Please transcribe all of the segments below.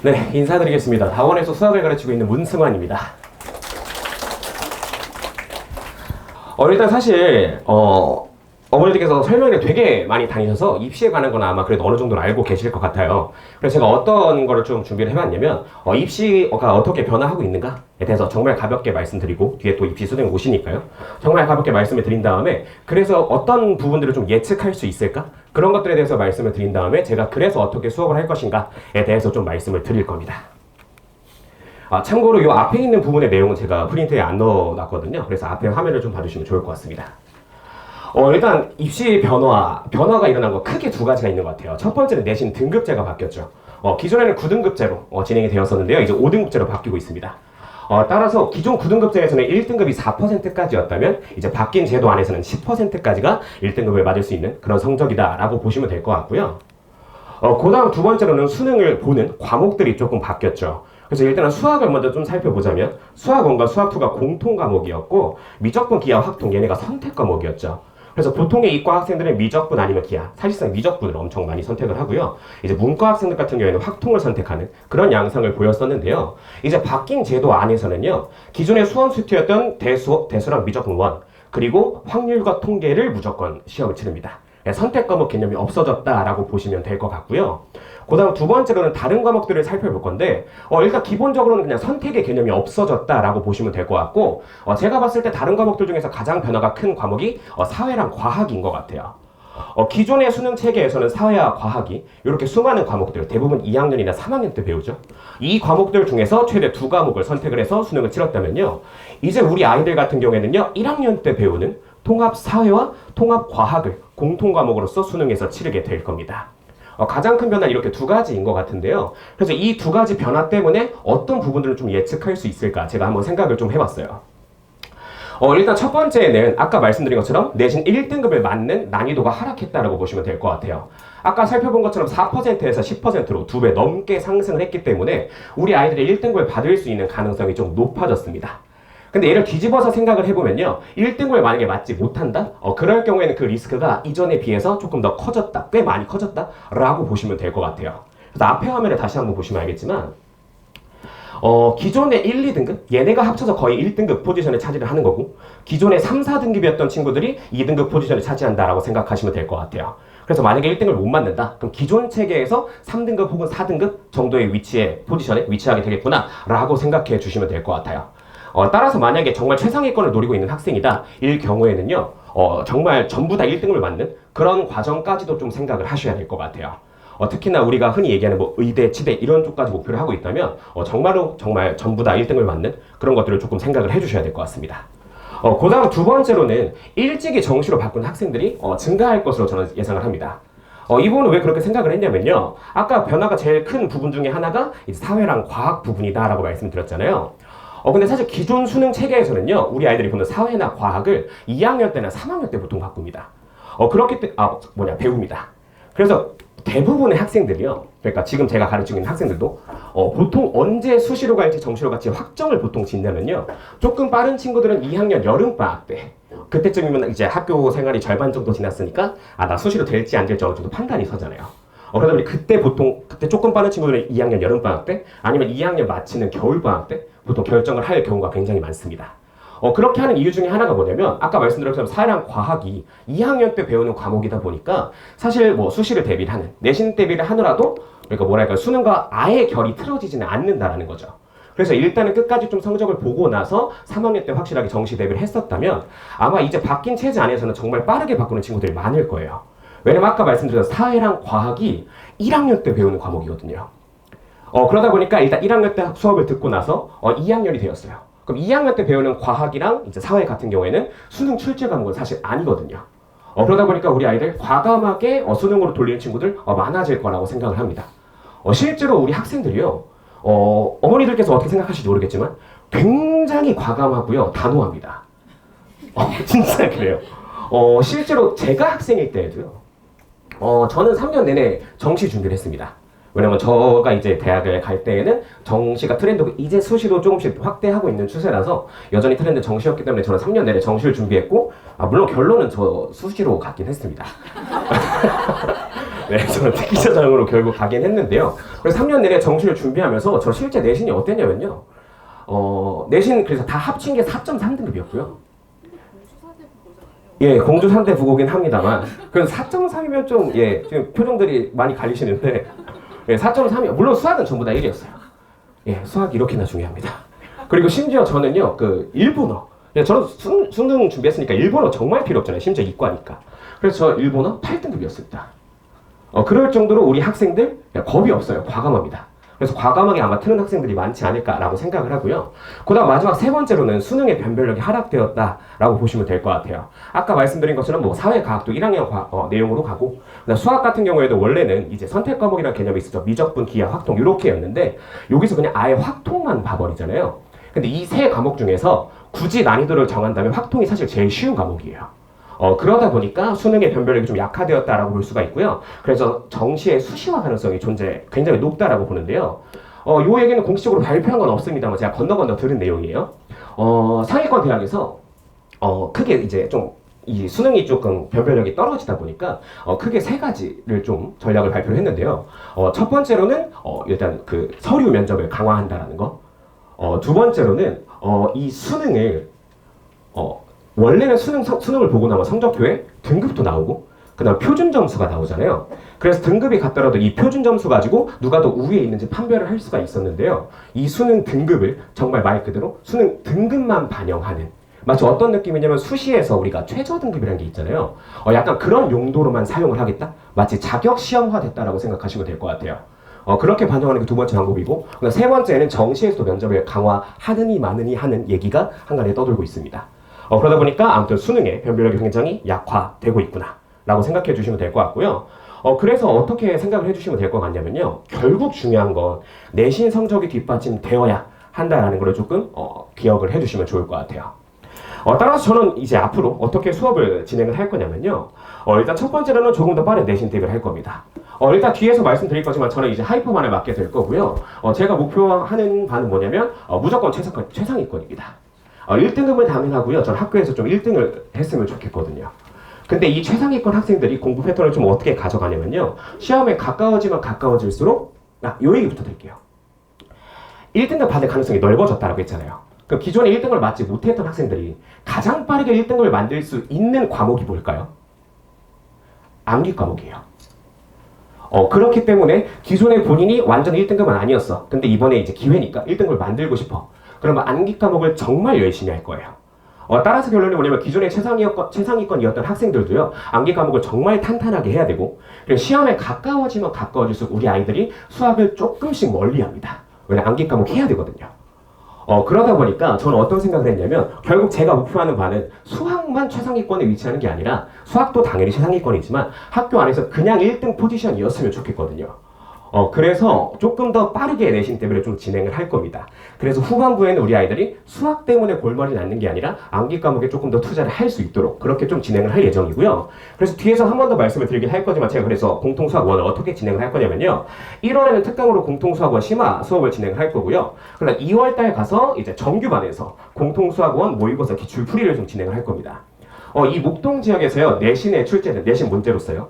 네, 인사드리겠습니다. 다원에서 수학을 가르치고 있는 문승환입니다. 일단 사실 어머니들께서 설명회를 되게 많이 다니셔서 입시에 관한 건 아마 그래도 어느 정도는 알고 계실 것 같아요. 그래서 제가 어떤 거를 좀 준비를 해봤냐면 입시가 어떻게 변화하고 있는가에 대해서 정말 가볍게 말씀드리고, 뒤에 또 입시 수능 오시니까요, 정말 가볍게 말씀을 드린 다음에 그래서 어떤 부분들을 좀 예측할 수 있을까? 그런 것들에 대해서 말씀을 드린 다음에 제가 그래서 어떻게 수업을 할 것인가에 대해서 좀 말씀을 드릴 겁니다. 참고로 이 앞에 있는 부분의 내용은 제가 프린트에 안 넣어놨거든요. 그래서 앞에 화면을 좀 봐주시면 좋을 것 같습니다. 일단 입시 변화가 일어난 거 크게 두 가지가 있는 것 같아요. 첫 번째는 내신 등급제가 바뀌었죠. 기존에는 9등급제로 진행이 되었었는데요. 이제 5등급제로 바뀌고 있습니다. 따라서 기존 9등급제에서는 1등급이 4%까지였다면 이제 바뀐 제도 안에서는 10%까지가 1등급을 맞을 수 있는 그런 성적이다라고 보시면 될 것 같고요. 그 다음 두 번째로는 수능을 보는 과목들이 조금 바뀌었죠. 그래서 일단은 수학을 먼저 좀 살펴보자면 수학 1과 수학 2가 공통 과목이었고, 미적분, 기하, 확통 얘네가 선택 과목이었죠. 그래서 보통의 이과 학생들은 미적분 아니면 기하, 사실상 미적분을 엄청 많이 선택을 하고요. 이제 문과 학생들 같은 경우에는 확통을 선택하는 그런 양상을 보였었는데요. 이제 바뀐 제도 안에서는요, 기존의 수원 수투였던 대수랑 미적분 1, 그리고 확률과 통계를 무조건 시험을 치릅니다. 선택 과목 개념이 없어졌다라고 보시면 될 것 같고요. 그 다음 두 번째로는 다른 과목들을 살펴볼 건데, 일단 기본적으로는 그냥 선택의 개념이 없어졌다라고 보시면 될 것 같고, 제가 봤을 때 다른 과목들 중에서 가장 변화가 큰 과목이 사회랑 과학인 것 같아요. 기존의 수능 체계에서는 사회와 과학이 이렇게 수많은 과목들, 대부분 2학년이나 3학년 때 배우죠. 이 과목들 중에서 최대 2과목을 선택을 해서 수능을 치렀다면요, 이제 우리 아이들 같은 경우에는요, 1학년 때 배우는 통합 사회와 통합 과학을 공통 과목으로서 수능에서 치르게 될 겁니다. 가장 큰 변화는 이렇게 두 가지인 것 같은데요. 그래서 이 두 가지 변화 때문에 어떤 부분들을 좀 예측할 수 있을까, 제가 한번 생각을 좀 해봤어요. 일단 첫 번째는 아까 말씀드린 것처럼 내신 1등급을 맞는 난이도가 하락했다라고 보시면 될 것 같아요. 아까 살펴본 것처럼 4%에서 10%로 2배 넘게 상승을 했기 때문에 우리 아이들이 1등급을 받을 수 있는 가능성이 좀 높아졌습니다. 근데 얘를 뒤집어서 생각을 해보면요, 1등급을 만약에 맞지 못한다? 그럴 경우에는 그 리스크가 이전에 비해서 조금 더 커졌다, 꽤 많이 커졌다 라고 보시면 될 것 같아요. 그래서 앞에 화면을 다시 한번 보시면 알겠지만, 기존의 1, 2등급, 얘네가 합쳐서 거의 1등급 포지션을 차지를 하는 거고, 기존의 3, 4등급이었던 친구들이 2등급 포지션을 차지한다라고 생각하시면 될 것 같아요. 그래서 만약에 1등급을 못 맞는다, 그럼 기존 체계에서 3등급 혹은 4등급 정도의 포지션에 위치하게 되겠구나 라고 생각해 주시면 될 것 같아요. 따라서 만약에 정말 최상위권을 노리고 있는 학생이다 일 경우에는요, 정말 전부 다 1등급을 맞는 그런 과정까지도 좀 생각을 하셔야 될 것 같아요. 특히나 우리가 흔히 얘기하는 의대, 치대 이런 쪽까지 목표를 하고 있다면 정말 전부 다 1등을 맞는 그런 것들을 조금 생각을 해주셔야 될 것 같습니다. 그 다음 두 번째로는 일찍이 정시로 바꾼 학생들이 증가할 것으로 저는 예상을 합니다. 이 부분은 왜 그렇게 생각을 했냐면요, 아까 변화가 제일 큰 부분 중에 하나가 이제 사회랑 과학 부분이다라고 말씀드렸잖아요. 근데 사실 기존 수능 체계에서는요, 우리 아이들이 보는 사회나 과학을 2학년 때나 3학년 때 보통 바꿉니다. 배웁니다. 그래서 대부분의 학생들이요, 그러니까 지금 제가 가르치고 있는 학생들도 보통 언제 수시로 갈지 정시로 갈지 확정을 보통 짓냐면요, 조금 빠른 친구들은 2학년 여름방학 때, 그때쯤이면 이제 학교 생활이 절반 정도 지났으니까 나 수시로 될지 안 될지 어느 정도 판단이 서잖아요. 그러다 보니 그때 조금 빠른 친구들은 2학년 여름방학 때, 아니면 2학년 마치는 겨울방학 때 보통 결정을 할 경우가 굉장히 많습니다. 그렇게 하는 이유 중에 하나가 뭐냐면, 아까 말씀드린 것처럼 사회랑 과학이 2학년 때 배우는 과목이다 보니까 사실 수시를 대비를 하는, 내신 대비를 하느라도 그러니까 수능과 아예 결이 틀어지지는 않는다라는 거죠. 그래서 일단은 끝까지 좀 성적을 보고 나서 3학년 때 확실하게 정시 대비를 했었다면 아마 이제 바뀐 체제 안에서는 정말 빠르게 바꾸는 친구들이 많을 거예요. 왜냐면 아까 말씀드린 사회랑 과학이 1학년 때 배우는 과목이거든요. 그러다 보니까 일단 1학년 때 수업을 듣고 나서 2학년이 되었어요. 그럼 2학년 때 배우는 과학이랑 이제 사회 같은 경우에는 수능 출제 과목은 사실 아니거든요. 그러다 보니까 우리 아이들 과감하게 수능으로 돌리는 친구들 많아질 거라고 생각을 합니다. 실제로 우리 학생들이요, 어머니들께서 어떻게 생각하실지 모르겠지만 굉장히 과감하고요, 단호합니다. 진짜 그래요. 실제로 제가 학생일 때에도요, 저는 3년 내내 정시 준비를 했습니다. 왜냐면 저가 이제 대학을 갈 때에는 정시가 트렌드고 이제 수시도 조금씩 확대하고 있는 추세라서 여전히 트렌드 정시였기 때문에 저는 3년 내내 정시를 준비했고 물론 결론은 저 수시로 갔긴 했습니다. 네, 저는 특기자 전형으로 결국 가긴 했는데요. 그래서 3년 내내 정시를 준비하면서 저 실제 내신이 어땠냐면요. 내신 그래서 다 합친 게 4.3등급이었고요. 예, 공주 3대 부고긴 합니다만 그래서 4.3이면 좀 예, 지금 표정들이 많이 갈리시는데 예, 4.3이요. 물론 수학은 전부 다 1이었어요. 예, 수학이 이렇게나 중요합니다. 그리고 심지어 저는요, 그 일본어. 예, 저는 수능 준비했으니까 일본어 정말 필요 없잖아요. 심지어 이과니까. 그래서 저 일본어 8등급이었습니다. 그럴 정도로 우리 학생들 겁이 없어요. 과감합니다. 그래서 과감하게 아마 트는 학생들이 많지 않을까라고 생각을 하고요. 그다음 마지막 세 번째로는 수능의 변별력이 하락되었다라고 보시면 될 것 같아요. 아까 말씀드린 것처럼 뭐 사회과학도 1학년 내용으로 가고, 그다음 수학 같은 경우에도 원래는 이제 선택 과목이라는 개념이 있었죠. 미적분, 기하, 확통 이렇게였는데 여기서 그냥 아예 확통만 봐버리잖아요. 근데 이 세 과목 중에서 굳이 난이도를 정한다면 확통이 사실 제일 쉬운 과목이에요. 그러다 보니까 수능의 변별력이 좀 약화되었다라고 볼 수가 있고요. 그래서 정시의 수시화 가능성이 굉장히 높다라고 보는데요. 요 얘기는 공식적으로 발표한 건 없습니다만 제가 건너 들은 내용이에요. 상위권 대학에서 크게 이제 좀 이 수능이 조금 변별력이 떨어지다 보니까 크게 세 가지를 좀 전략을 발표를 했는데요. 첫 번째로는 일단 그 서류 면접을 강화한다라는 거. 두 번째로는 이 수능을 원래는 수능을 보고 나면 성적표에 등급도 나오고 그 다음 표준 점수가 나오잖아요. 그래서 등급이 같더라도 이 표준 점수 가지고 누가 더 우위에 있는지 판별을 할 수가 있었는데요. 이 수능 등급을 정말 말 그대로 수능 등급만 반영하는, 마치 어떤 느낌이냐면 수시에서 우리가 최저 등급이라는 게 있잖아요. 약간 그런 용도로만 사용을 하겠다? 마치 자격 시험화 됐다라고 생각하시면 될 것 같아요. 그렇게 반영하는 게 두 번째 방법이고, 세 번째는 정시에서도 면접을 강화하느니 마느니 하는 얘기가 한간에 떠돌고 있습니다. 그러다 보니까 아무튼 수능의 변별력이 굉장히 약화되고 있구나 라고 생각해 주시면 될 것 같고요. 그래서 어떻게 생각을 해주시면 될 것 같냐면요. 결국 중요한 건 내신 성적이 뒷받침되어야 한다라는 걸 조금 기억을 해주시면 좋을 것 같아요. 따라서 저는 이제 앞으로 어떻게 수업을 진행을 할 거냐면요. 일단 첫 번째로는 조금 더 빠른 내신 대비를 할 겁니다. 일단 뒤에서 말씀드릴 거지만 저는 이제 하이퍼만을 맡게 될 거고요. 제가 목표하는 바는 뭐냐면 무조건 최상위권입니다. 1등급은 당연하고요. 전 학교에서 좀 1등을 했으면 좋겠거든요. 근데 이 최상위권 학생들이 공부 패턴을 좀 어떻게 가져가냐면요. 시험에 가까워지면 가까워질수록 요 얘기부터 드릴게요. 1등급 받을 가능성이 넓어졌다고 했잖아요. 그럼 기존에 1등을 맞지 못했던 학생들이 가장 빠르게 1등급을 만들 수 있는 과목이 뭘까요? 암기 과목이에요. 그렇기 때문에 기존에 본인이 완전 1등급은 아니었어. 근데 이번에 이제 기회니까 1등급을 만들고 싶어. 그러면 암기 과목을 정말 열심히 할 거예요. 따라서 결론이 뭐냐면 기존에 최상위권이었던 학생들도요. 암기 과목을 정말 탄탄하게 해야 되고, 그리고 시험에 가까워지면 가까워질수록 우리 아이들이 수학을 조금씩 멀리합니다. 왜냐면 암기 과목 해야 되거든요. 그러다 보니까 저는 어떤 생각을 했냐면 결국 제가 목표하는 바는 수학만 최상위권에 위치하는 게 아니라 수학도 당연히 최상위권이지만 학교 안에서 그냥 1등 포지션이었으면 좋겠거든요. 그래서 조금 더 빠르게 내신 대비를 좀 진행을 할 겁니다. 그래서 후반부에는 우리 아이들이 수학 때문에 골머리 낳는 게 아니라 암기 과목에 조금 더 투자를 할 수 있도록 그렇게 좀 진행을 할 예정이고요. 그래서 뒤에서 한 번 더 말씀을 드리긴 할 거지만 제가 그래서 공통수학원을 어떻게 진행을 할 거냐면요. 1월에는 특강으로 공통수학원 심화 수업을 진행을 할 거고요. 그다음 2월달 가서 이제 정규반에서 공통수학원 모의고사 기출풀이를 좀 진행을 할 겁니다. 이 목동 지역에서요. 내신에 출제된 내신 문제로서요.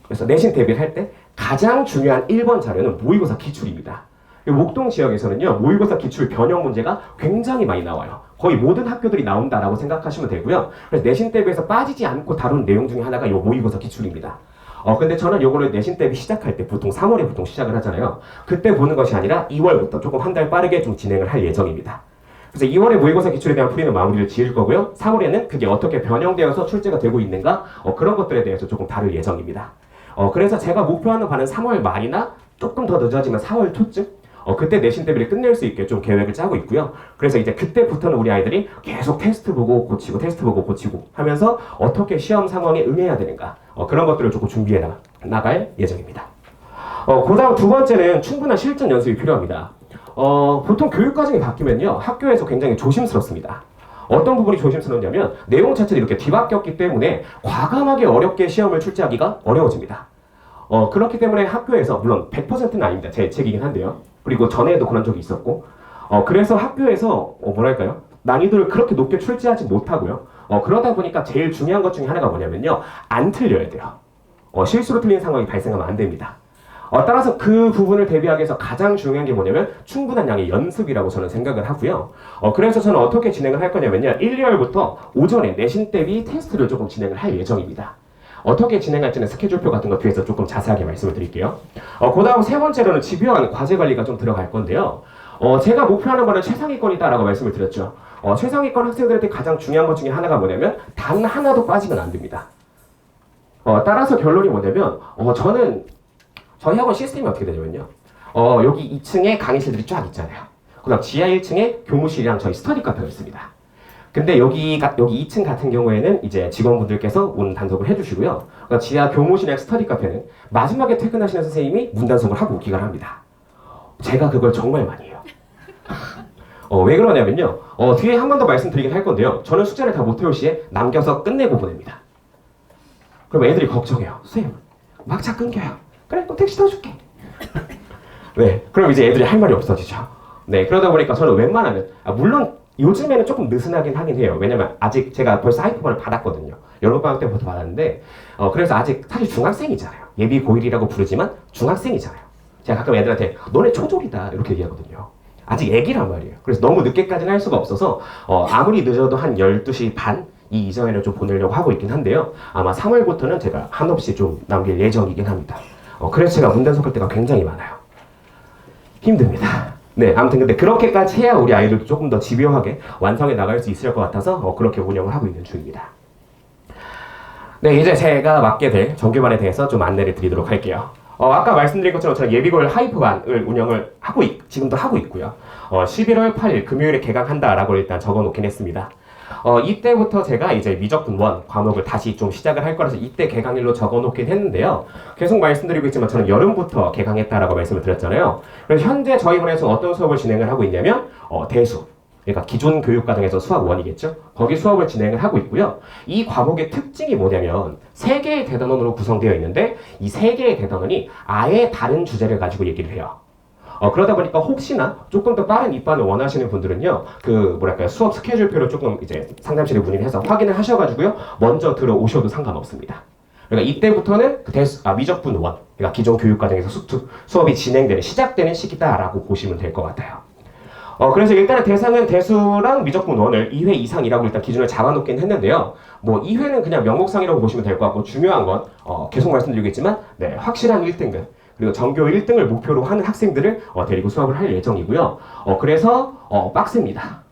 그래서 내신 대비를 할 때 가장 중요한 1번 자료는 모의고사 기출입니다. 목동 지역에서는요, 모의고사 기출 변형 문제가 굉장히 많이 나와요. 거의 모든 학교들이 나온다라고 생각하시면 되고요. 그래서 내신 대비에서 빠지지 않고 다룬 내용 중에 하나가 이 모의고사 기출입니다. 근데 저는 요거를 내신 대비 시작할 때 보통 3월에 보통 시작을 하잖아요. 그때 보는 것이 아니라 2월부터 조금 한 달 빠르게 좀 진행을 할 예정입니다. 그래서 2월에 모의고사 기출에 대한 풀이는 마무리를 지을 거고요. 3월에는 그게 어떻게 변형되어서 출제가 되고 있는가 그런 것들에 대해서 조금 다룰 예정입니다. 그래서 제가 목표하는 바는 3월 말이나 조금 더 늦어지면 4월 초쯤 그때 내신 대비를 끝낼 수 있게 좀 계획을 짜고 있고요. 그래서 이제 그때부터는 우리 아이들이 계속 테스트 보고 고치고 테스트 보고 고치고 하면서 어떻게 시험 상황에 응해야 되는가 그런 것들을 조금 준비해 나갈 예정입니다. 그 다음 두 번째는 충분한 실전 연습이 필요합니다. 보통 교육 과정이 바뀌면요. 학교에서 굉장히 조심스럽습니다. 어떤 부분이 조심스럽냐면 내용 자체를 이렇게 뒤바뀌었기 때문에 과감하게 어렵게 시험을 출제하기가 어려워집니다. 그렇기 때문에 학교에서, 물론 100%는 아닙니다. 제 책이긴 한데요. 그리고 전에도 그런 적이 있었고, 그래서 학교에서, 뭐랄까요? 난이도를 그렇게 높게 출제하지 못하고요. 그러다 보니까 제일 중요한 것 중에 하나가 뭐냐면요. 안 틀려야 돼요. 실수로 틀린 상황이 발생하면 안 됩니다. 따라서 그 부분을 대비하기 위해서 가장 중요한 게 뭐냐면 충분한 양의 연습이라고 저는 생각을 하고요. 그래서 저는 어떻게 진행을 할 거냐면요. 1, 2월부터 오전에 내신 대비 테스트를 조금 진행을 할 예정입니다. 어떻게 진행할지는 스케줄표 같은 거 뒤에서 조금 자세하게 말씀을 드릴게요. 그 다음 세 번째로는 집요한 과제 관리가 좀 들어갈 건데요. 제가 목표하는 거는 최상위권이다라고 말씀을 드렸죠. 최상위권 학생들한테 가장 중요한 것 중에 하나가 뭐냐면 단 하나도 빠지면 안 됩니다. 따라서 결론이 뭐냐면 저희 학원 시스템이 어떻게 되냐면요. 여기 2층에 강의실들이 쫙 있잖아요. 그 다음 지하 1층에 교무실이랑 저희 스터디 카페가 있습니다. 근데 여기 2층 같은 경우에는 이제 직원분들께서 문 단속을 해주시고요. 그러니까 지하 교무실이랑 스터디 카페는 마지막에 퇴근하시는 선생님이 문 단속을 하고 귀가를 합니다. 제가 그걸 정말 많이 해요. 왜 그러냐면요. 뒤에 한 번 더 말씀드리긴 할 건데요. 저는 숙제를 다 못 태울 시에 남겨서 끝내고 보냅니다. 그럼 애들이 걱정해요. 선생님, 막차 끊겨요. 그래, 또 택시 타줄게. 네, 그럼 이제 애들이 할 말이 없어지죠. 네, 그러다 보니까 저는 웬만하면, 물론 요즘에는 조금 느슨하긴 하긴 해요. 왜냐면 아직 제가 벌써 하이퍼번을 받았거든요. 여름방학 때부터 받았는데, 그래서 아직 사실 중학생이잖아요. 예비 고1이라고 부르지만 중학생이잖아요. 제가 가끔 애들한테 너네 초졸이다 이렇게 얘기하거든요. 아직 애기란 말이에요. 그래서 너무 늦게까지는 할 수가 없어서 아무리 늦어도 한 12시 반? 이 이전에는 좀 보내려고 하고 있긴 한데요. 아마 3월부터는 제가 한없이 좀 남길 예정이긴 합니다. 그래서 제가 문단속할 때가 굉장히 많아요. 힘듭니다. 네, 아무튼 근데 그렇게까지 해야 우리 아이들도 조금 더 집요하게 완성해 나갈 수 있을 것 같아서 그렇게 운영을 하고 있는 중입니다. 네, 이제 제가 맡게 될 정규반에 대해서 좀 안내를 드리도록 할게요. 아까 말씀드린 것처럼 저는 예비고일 하이프반을 운영을 지금도 하고 있고요. 11월 8일 금요일에 개강한다라고 일단 적어 놓긴 했습니다. 이때부터 제가 이제 미적분원 과목을 다시 좀 시작을 할 거라서 이때 개강일로 적어 놓긴 했는데요. 계속 말씀드리고 있지만 저는 여름부터 개강했다라고 말씀을 드렸잖아요. 그래서 현재 저희 반에서 어떤 수업을 진행을 하고 있냐면 대수, 그러니까 기존 교육과정에서 수학 1이겠죠. 거기 수업을 진행을 하고 있고요. 이 과목의 특징이 뭐냐면 3개의 대단원으로 구성되어 있는데 이 3개의 대단원이 아예 다른 주제를 가지고 얘기를 해요. 그러다 보니까 혹시나 조금 더 빠른 입반을 원하시는 분들은요, 수업 스케줄표를 조금 이제 상담실에 문의를 해서 확인을 하셔가지고요, 먼저 들어오셔도 상관없습니다. 그러니까 이때부터는 미적분 1, 그러니까 기존 교육과정에서 수업이 시작되는 시기다라고 보시면 될 것 같아요. 그래서 일단은 대상은 대수랑 미적분 1을 2회 이상이라고 일단 기준을 잡아놓긴 했는데요. 2회는 그냥 명목상이라고 보시면 될 것 같고, 중요한 건, 계속 말씀드리겠지만, 네, 확실한 1등급. 그리고 전교 1등을 목표로 하는 학생들을 데리고 수업을 할 예정이고요. 그래서 빡셉니다.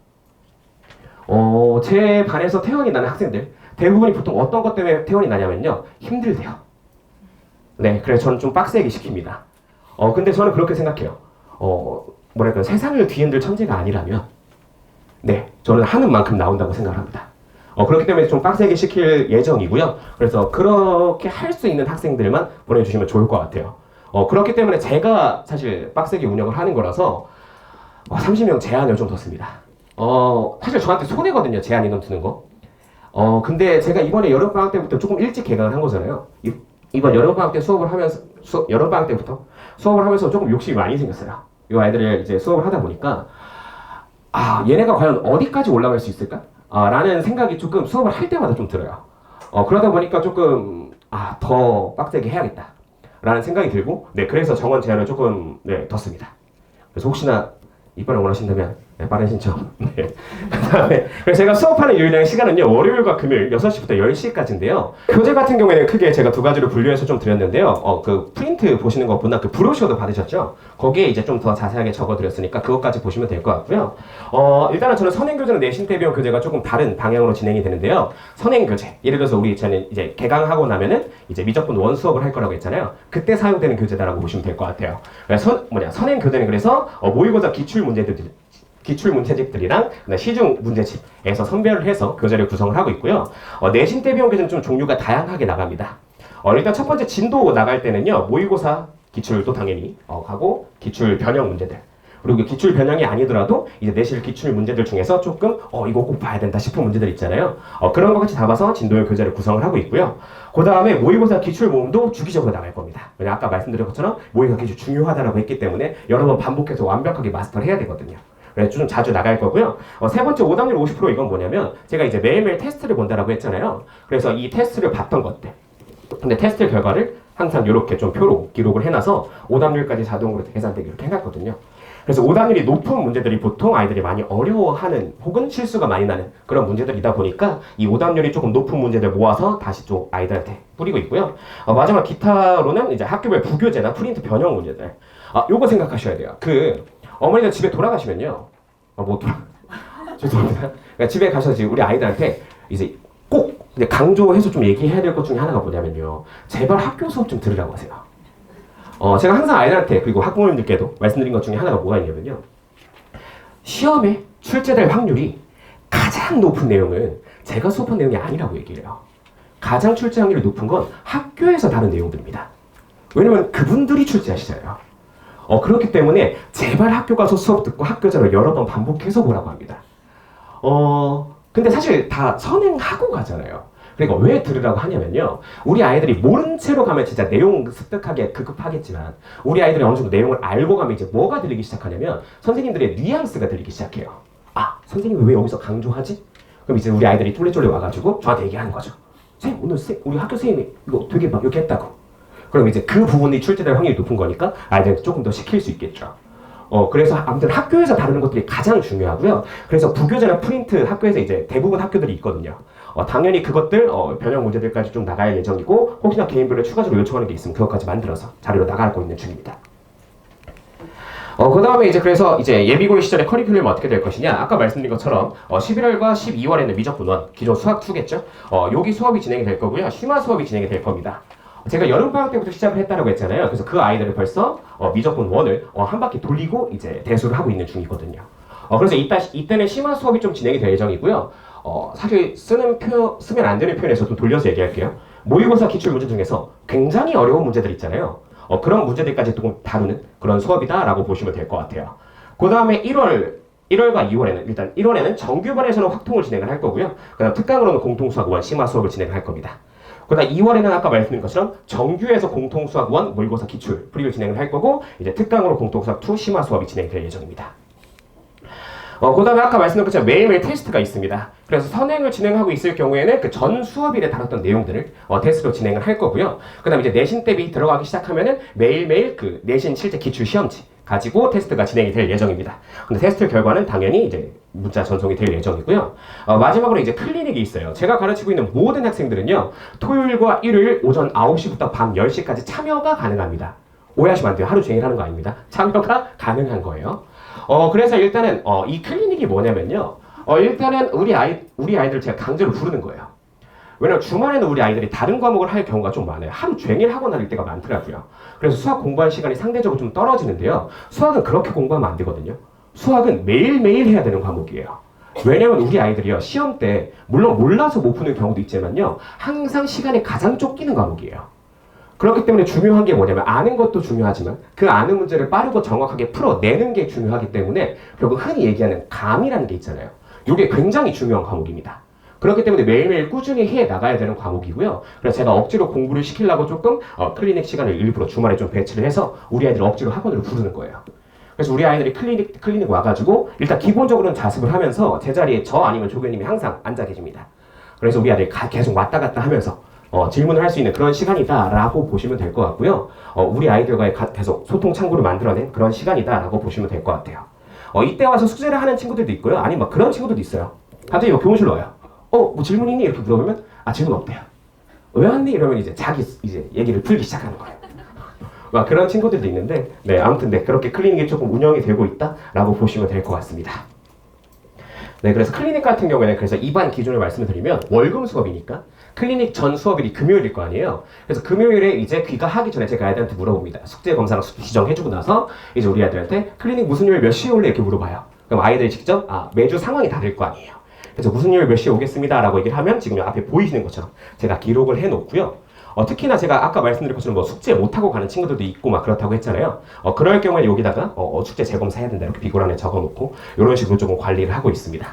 제 반에서 퇴원이 나는 학생들 대부분이 보통 어떤 것 때문에 퇴원이 나냐면요. 힘들대요. 네, 그래서 저는 좀 빡세게 시킵니다. 근데 저는 그렇게 생각해요. 세상을 뒤흔들 천재가 아니라면 네, 저는 하는 만큼 나온다고 생각을 합니다. 그렇기 때문에 좀 빡세게 시킬 예정이고요. 그래서 그렇게 할 수 있는 학생들만 보내주시면 좋을 것 같아요. 그렇기 때문에 제가 사실 빡세게 운영을 하는 거라서 30명 제한을 좀 뒀습니다. 사실 저한테 손해거든요. 제한 인원 두는 거. 근데 제가 이번에 여름방학 때부터 조금 일찍 개강을 한 거잖아요. 이번 여름방학 때 여름방학 때부터 수업을 하면서 조금 욕심이 많이 생겼어요. 이 아이들을 이제 수업을 하다 보니까 얘네가 과연 어디까지 올라갈 수 있을까? 라는 생각이 조금 수업을 할 때마다 좀 들어요. 그러다 보니까 조금 더 빡세게 해야겠다 라는 생각이 들고, 네, 그래서 정원 제한을 조금 뒀습니다. 그래서 혹시나 입반을 원하신다면 빠른 신청. 네. 그다음에 그래서 제가 수업하는 유일한 시간은요, 월요일과 금요일 6시부터 10시까지인데요. 교재 같은 경우에는 크게 제가 2가지로 분류해서 좀 드렸는데요. 그 프린트 보시는 것보다 그 브로셔도 받으셨죠? 거기에 이제 좀 더 자세하게 적어드렸으니까 그것까지 보시면 될 것 같고요. 일단은 저는 선행교재는 내신 대비형 교재가 조금 다른 방향으로 진행이 되는데요. 선행교재, 예를 들어서 저는 이제 개강하고 나면은 이제 미적분 1 수업을 할 거라고 했잖아요. 그때 사용되는 교재다라고 보시면 될 것 같아요. 선행교재는 그래서 모의고사 기출 문제집들이랑 시중 문제집에서 선별을 해서 교재를 구성을 하고 있고요. 내신 대비형 교재는 좀 종류가 다양하게 나갑니다. 일단 첫 번째 진도 나갈 때는요, 모의고사 기출도 당연히 하고 기출 변형 문제들, 그리고 기출 변형이 아니더라도 이제 내실 기출 문제들 중에서 조금 이거 꼭 봐야 된다 싶은 문제들 있잖아요. 그런 것 같이 담아서 진도형 교재를 구성을 하고 있고요. 그 다음에 모의고사 기출 모음도 주기적으로 나갈 겁니다. 왜냐 아까 말씀드린 것처럼 모의고사 기출 중요하다라고 했기 때문에 여러 번 반복해서 완벽하게 마스터를 해야 되거든요. 그래서 좀 자주 나갈 거고요. 세 번째 오답률 50% 이건 뭐냐면 제가 이제 매일매일 테스트를 본다라고 했잖아요. 그래서 이 테스트를 봤던 것들. 근데 테스트 결과를 항상 이렇게 좀 표로 기록을 해놔서 오답률까지 자동으로 계산되게 이렇게 해놨거든요. 그래서 오답률이 높은 문제들이 보통 아이들이 많이 어려워하는 혹은 실수가 많이 나는 그런 문제들이다 보니까 이 오답률이 조금 높은 문제들 모아서 다시 좀 아이들한테 뿌리고 있고요. 마지막 기타로는 이제 학교별 부교재나 프린트 변형 문제들. 요거 생각하셔야 돼요. 어머니가 집에 돌아가시면요. 죄송합니다. 그러니까 집에 가셔서 우리 아이들한테 이제 꼭 강조해서 좀 얘기해야 될 것 중에 하나가 뭐냐면요. 제발 학교 수업 좀 들으라고 하세요. 제가 항상 아이들한테 그리고 학부모님들께도 말씀드린 것 중에 하나가 뭐가 있냐면요. 시험에 출제될 확률이 가장 높은 내용은 제가 수업한 내용이 아니라고 얘기를 해요. 가장 출제 확률이 높은 건 학교에서 다룬 내용들입니다. 왜냐면 그분들이 출제하시잖아요. 그렇기 때문에 제발 학교 가서 수업 듣고 학교자료 여러 번 반복해서 보라고 합니다. 근데 사실 다 선행하고 가잖아요. 그러니까 왜 들으라고 하냐면요. 우리 아이들이 모른 채로 가면 진짜 내용 습득하기에 급급하겠지만 우리 아이들이 어느 정도 내용을 알고 가면 이제 뭐가 들리기 시작하냐면 선생님들의 뉘앙스가 들리기 시작해요. 선생님이 왜 여기서 강조하지? 그럼 이제 우리 아이들이 쫄래쫄래 와가지고 저한테 얘기하는 거죠. 선생님 오늘 우리 학교 선생님이 이거 되게 막 이렇게 했다고. 그럼 이제 그 부분이 출제될 확률이 높은 거니까 아이들한테 조금 더 시킬 수 있겠죠. 그래서 아무튼 학교에서 다루는 것들이 가장 중요하고요. 그래서 부교재나 프린트 학교에서 이제 대부분 학교들이 있거든요. 당연히 그것들 변형 문제들까지 좀 나갈 예정이고 혹시나 개인별로 추가적으로 요청하는 게 있으면 그것까지 만들어서 자료로 나가고 있는 중입니다. 그 다음에 이제 그래서 이제 예비고일 시절에 커리큘럼이 어떻게 될 것이냐. 아까 말씀드린 것처럼 11월과 12월에는 미적분원, 기존 수학 2겠죠. 여기 수업이 진행이 될 거고요. 심화 수업이 진행이 될 겁니다. 제가 여름방학 때부터 시작을 했다고 했잖아요. 그래서 그 아이들을 벌써 미적분 1을 한 바퀴 돌리고 이제 대수를 하고 있는 중이거든요. 그래서 이때는 심화 수업이 좀 진행이 될 예정이고요. 사실 쓰면 안 되는 표현에서 좀 돌려서 얘기할게요. 모의고사 기출 문제 중에서 굉장히 어려운 문제들 있잖아요. 그런 문제들까지 조금 다루는 그런 수업이다라고 보시면 될 것 같아요. 그 다음에 1월과 2월에는 일단 1월에는 정규반에서는 확통을 진행을 할 거고요. 그 다음 특강으로는 공통수학 1 심화 수업을 진행을 할 겁니다. 그 다음 2월에는 아까 말씀드린 것처럼 정규에서 공통수학 1 모의고사 기출 프리를 진행을 할 거고 이제 특강으로 공통수학 2 심화 수업이 진행될 예정입니다. 그 다음에 아까 말씀드린 것처럼 매일매일 테스트가 있습니다. 그래서 선행을 진행하고 있을 경우에는 그 전 수업일에 다뤘던 내용들을 테스트로 진행을 할 거고요. 그 다음에 이제 내신 대비 들어가기 시작하면은 매일매일 그 내신 실제 기출 시험지 가지고 테스트가 진행이 될 예정입니다. 근데 테스트 결과는 당연히 이제 문자 전송이 될 예정이고요. 마지막으로 이제 클리닉이 있어요. 제가 가르치고 있는 모든 학생들은요. 토요일과 일요일 오전 9시부터 밤 10시까지 참여가 가능합니다. 오해하시면 안 돼요. 하루 종일 하는 거 아닙니다. 참여가 가능한 거예요. 그래서 일단은 이 클리닉이 뭐냐면요. 일단은 우리 아이들 제가 강제로 부르는 거예요. 왜냐면 주말에는 우리 아이들이 다른 과목을 할 경우가 좀 많아요. 하루 종일 학원 다닐 때가 많더라고요. 그래서 수학 공부할 시간이 상대적으로 좀 떨어지는데요. 수학은 그렇게 공부하면 안 되거든요. 수학은 매일매일 해야 되는 과목이에요. 왜냐면 우리 아이들이요. 시험 때 물론 몰라서 못 푸는 경우도 있지만요. 항상 시간이 가장 쫓기는 과목이에요. 그렇기 때문에 중요한 게 뭐냐면 아는 것도 중요하지만 그 아는 문제를 빠르고 정확하게 풀어내는 게 중요하기 때문에 결국 흔히 얘기하는 감이라는 게 있잖아요. 이게 굉장히 중요한 과목입니다. 그렇기 때문에 매일매일 꾸준히 해 나가야 되는 과목이고요. 그래서 제가 억지로 공부를 시키려고 조금 클리닉 시간을 일부러 주말에 좀 배치를 해서 우리 아이들을 억지로 학원으로 부르는 거예요. 그래서 우리 아이들이 클리닉 와가지고 일단 기본적으로는 자습을 하면서 제자리에 저 아니면 조교님이 항상 앉아 계십니다. 그래서 우리 아이들이 계속 왔다 갔다 하면서 질문을 할 수 있는 그런 시간이다라고 보시면 될 것 같고요. 우리 아이들과의 계속 소통 창구를 만들어낸 그런 시간이다라고 보시면 될 것 같아요. 이때 와서 숙제를 하는 친구들도 있고요. 아니면 막 그런 친구들도 있어요. 갑자기 교무실로 와요. 뭐 질문 있니? 이렇게 물어보면 질문 없대요. 왜 왔니? 이러면 이제 자기 이제 얘기를 풀기 시작하는 거예요. 막 그런 친구들도 있는데 아무튼 그렇게 클리닉이 조금 운영이 되고 있다라고 보시면 될 것 같습니다. 그래서 클리닉 같은 경우에는 그래서 입안 기준을 말씀을 드리면 월금 수업이니까 클리닉 전 수업일이 금요일일 거 아니에요. 그래서 금요일에 이제 귀가하기 전에 제가 아이들한테 물어봅니다. 숙제 검사랑 숙제 지정해주고 나서 이제 우리 아이들한테 클리닉 무슨 요일 몇 시에 올래? 이렇게 물어봐요. 그럼 아이들이 직접 매주 상황이 다를 거 아니에요. 그래서 무슨 요일 몇 시에 오겠습니다 라고 얘기를 하면 지금 앞에 보이시는 것처럼 제가 기록을 해놓고요. 특히나 제가 아까 말씀드린 것처럼 뭐 숙제 못하고 가는 친구들도 있고 막 그렇다고 했잖아요. 그럴 경우에 여기다가 숙제 재검사해야 된다 이렇게 비고란에 적어놓고 이런 식으로 조금 관리를 하고 있습니다.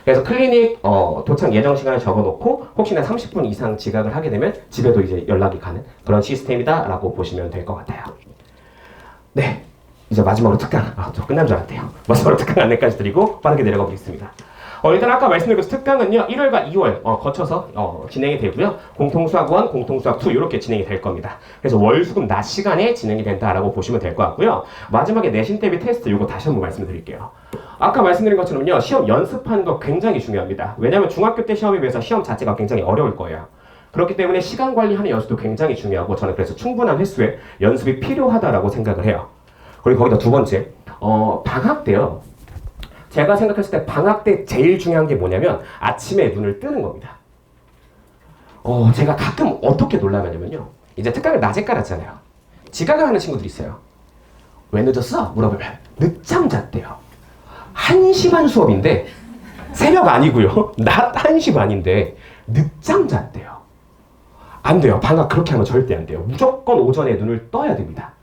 그래서 클리닉 도착 예정 시간을 적어놓고 혹시나 30분 이상 지각을 하게 되면 집에도 이제 연락이 가는 그런 시스템이다라고 보시면 될 것 같아요. 네, 이제 마지막으로 특강. 저 끝난 줄 알았대요. 마지막으로 특강 안내까지 드리고 빠르게 내려가 보겠습니다. 일단 아까 말씀드린 그 특강은요 1월과 2월 거쳐서 진행이 되고요. 공통수학 1, 공통수학 2 이렇게 진행이 될 겁니다. 그래서 월수금 낮 시간에 진행이 된다라고 보시면 될 것 같고요. 마지막에 내신 대비 테스트 이거 다시 한번 말씀드릴게요. 아까 말씀드린 것처럼요 시험 연습하는 거 굉장히 중요합니다. 왜냐하면 중학교 때 시험에 비해서 시험 자체가 굉장히 어려울 거예요. 그렇기 때문에 시간 관리하는 연습도 굉장히 중요하고 저는 그래서 충분한 횟수의 연습이 필요하다라고 생각을 해요. 그리고 거기다 두 번째 방학 때요. 제가 생각했을 때 방학 때 제일 중요한 게 뭐냐면 아침에 눈을 뜨는 겁니다. 제가 가끔 어떻게 놀라냐면요. 이제 특강을 낮에 깔았잖아요. 지각을 하는 친구들이 있어요. 왜 늦었어? 물어보면 늦잠 잤대요. 1시 반 수업인데 새벽 아니고요. 낮 1시 반인데 늦잠 잤대요. 안 돼요. 방학 그렇게 하면 절대 안 돼요. 무조건 오전에 눈을 떠야 됩니다.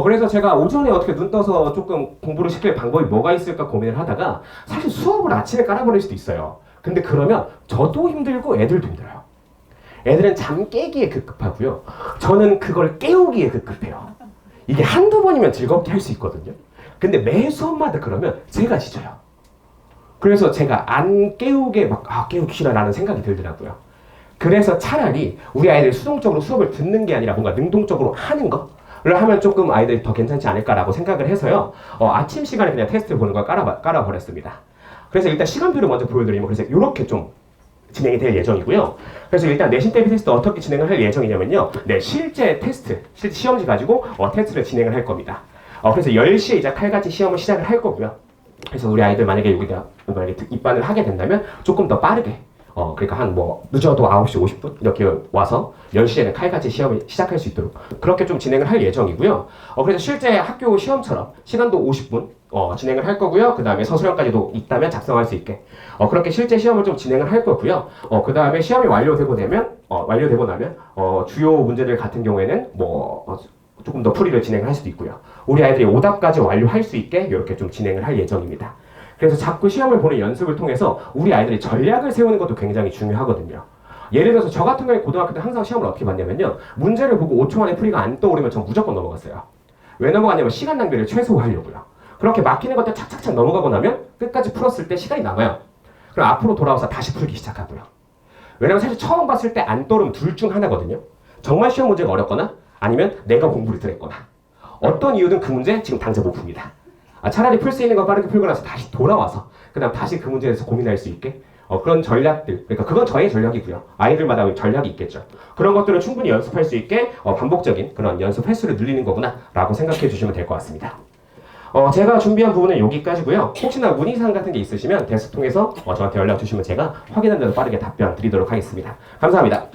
그래서 제가 오전에 어떻게 눈 떠서 조금 공부를 시킬 방법이 뭐가 있을까 고민을 하다가 사실 수업을 아침에 깔아버릴 수도 있어요. 근데 그러면 저도 힘들고 애들도 힘들어요. 애들은 잠 깨기에 급급하고요. 저는 그걸 깨우기에 급급해요. 이게 한두 번이면 즐겁게 할 수 있거든요. 근데 매 수업마다 그러면 제가 지쳐요. 그래서 제가 안 깨우게 깨우기 싫어라는 생각이 들더라고요. 그래서 차라리 우리 아이들이 수동적으로 수업을 듣는 게 아니라 뭔가 능동적으로 하는 거를 하면 조금 아이들이 더 괜찮지 않을까라고 생각을 해서요. 아침 시간에 그냥 테스트 보는 걸 깔아버렸습니다. 그래서 일단 시간표를 먼저 보여드리면 그래서 이렇게 좀 진행이 될 예정이고요. 그래서 일단 내신 대비 테스트 어떻게 진행을 할 예정이냐면요. 네, 실제 테스트, 실제 시험지 가지고 테스트를 진행을 할 겁니다. 그래서 10시에 이제 칼같이 시험을 시작을 할 거고요. 그래서 우리 아이들 만약에 여기다 입반을 하게 된다면 조금 더 빠르게 그러니까 한 늦어도 9시 50분 이렇게 와서 10시에는 칼같이 시험을 시작할 수 있도록 그렇게 좀 진행을 할 예정이고요. 그래서 실제 학교 시험처럼 시간도 50분 진행을 할 거고요. 그 다음에 서술형까지도 있다면 작성할 수 있게 그렇게 실제 시험을 좀 진행을 할 거고요. 그 다음에 시험이 완료되고 나면 주요 문제들 같은 경우에는 조금 더 풀이를 진행을 할 수도 있고요. 우리 아이들이 오답까지 완료할 수 있게 이렇게 좀 진행을 할 예정입니다. 그래서 자꾸 시험을 보는 연습을 통해서 우리 아이들이 전략을 세우는 것도 굉장히 중요하거든요. 예를 들어서 저 같은 경우에 고등학교 때 항상 시험을 어떻게 봤냐면요. 문제를 보고 5초 안에 풀이가 안 떠오르면 전 무조건 넘어갔어요. 왜 넘어갔냐면 시간 낭비를 최소화하려고요. 그렇게 막히는 것들 착착착 넘어가고 나면 끝까지 풀었을 때 시간이 남아요. 그럼 앞으로 돌아와서 다시 풀기 시작하고요. 왜냐면 사실 처음 봤을 때 안 떠오르면 둘 중 하나거든요. 정말 시험 문제가 어렵거나 아니면 내가 공부를 덜했거나 어떤 이유든 그 문제 지금 당장 못 풉니다. 차라리 풀 수 있는 거 빠르게 풀고 나서 다시 돌아와서 그 다음 다시 그 문제에 대해서 고민할 수 있게 그런 전략들, 그러니까 그건 저의 전략이고요. 아이들마다 전략이 있겠죠. 그런 것들을 충분히 연습할 수 있게 반복적인 그런 연습 횟수를 늘리는 거구나 라고 생각해 주시면 될 것 같습니다. 제가 준비한 부분은 여기까지고요. 혹시나 문의사항 같은 게 있으시면 데스크 통해서 저한테 연락 주시면 제가 확인한 대로 빠르게 답변 드리도록 하겠습니다. 감사합니다.